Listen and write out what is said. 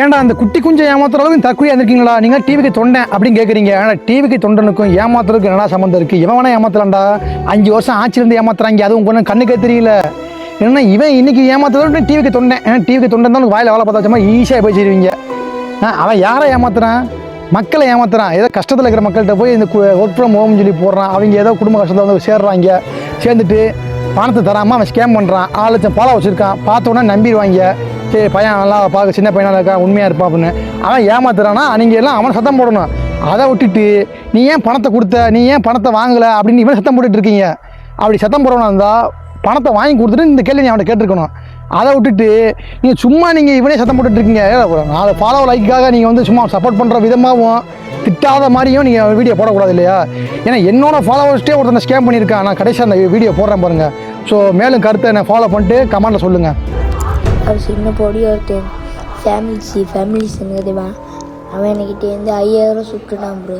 ஏன்டா அந்த குட்டி குஞ்சை ஏமாத்துற அளவுக்கு தற்கொலை இருந்திருக்கீங்களா? நீங்கள் டிவிக்கு தொண்டேன் அப்படின்னு கேட்குறீங்க. ஆனால் டிவிக்கு தொண்டனுக்கும் ஏமாத்துறதுக்கு என்னடா சம்மந்தம் இருக்குது? இவன் வேணா ஏமாத்தலாம்டா. 5 வருஷம் ஆட்சியிலேருந்து ஏமாத்துறாங்க. அதுவும் உங்க கண்ணுக்கே தெரியல. ஏன்னா இவன் இன்னைக்கு ஏமாத்துறது டிவிக்கு தொண்டேன். ஏன்னா டிவிக்கு தொண்டன் தான் வாயில் வேலை பார்த்தாச்சமா ஈஸியாக போயிடுவீங்க. அவன் யாரை ஏமாத்துறான்? மக்களை ஏமாத்துறான். ஏதோ கஷ்டத்தில் இருக்கிற மக்கள்கிட்ட போய் இந்த ஒர்க் ஃப்ரம் ஹோம்னு சொல்லி போடுறான். அவங்க ஏதோ குடும்ப கஷ்டத்தில் வந்து சேர்றாங்க. சேர்ந்துட்டு பணத்தை தராமல் அவன் ஸ்கேம் பண்ணுறான். 6 லட்சம் ஃபாலோ வச்சுருக்கான். பார்த்தோன்னா நம்பிடுவாங்க. சரி பையன் நல்லா பார்க்க சின்ன பையனாக இருக்கா, உண்மையாக இருப்பா அப்படின்னு. அவன் ஏமாத்துறான்னா நீங்கள் எல்லாம் அவனை சத்தம் போடணும். அதை விட்டுட்டு நீ ஏன் பணத்தை கொடுத்த, நீ ஏன் பணத்தை வாங்கலை அப்படின்னு இவன் சத்தம் போட்டுட்டு இருக்கீங்க. அப்படி சத்தம் போடுறவனா இருந்தால் பணத்தை வாங்கி கொடுத்துட்டு இந்த கேள்வி நீ அவனை கேட்டிருக்கணும். அதை விட்டுட்டு நீங்கள் சும்மா நீங்கள் இவனே சத்தம் போட்டுட்ருக்கீங்க. 4 ஃபாலோ லைக்காக நீங்கள் வந்து சும்மா சப்போர்ட் பண்ணுற விதமாகவும் திட்டாத மாதிரியும் நீங்கள் வீடியோ போடக்கூடாது இல்லையா? ஏன்னா என்னோட ஃபாலோவர்ஸ்ட்டே ஒருத்தனை ஸ்கேம் பண்ணியிருக்கான். நான் கடைசியாக அந்த வீடியோ போடுறேன் பாருங்கள். ஸோ மேலும் கருத்தை என்னை ஃபாலோ பண்ணிட்டு கமெண்ட்டில் சொல்லுங்கள். அவர் சின்ன பொடி ஒருத்தன் ஃபேமிலிஸ் என்னதுவா அவன் என்கிட்ட 5000 சுட்டுட்டான் ப்ரோ.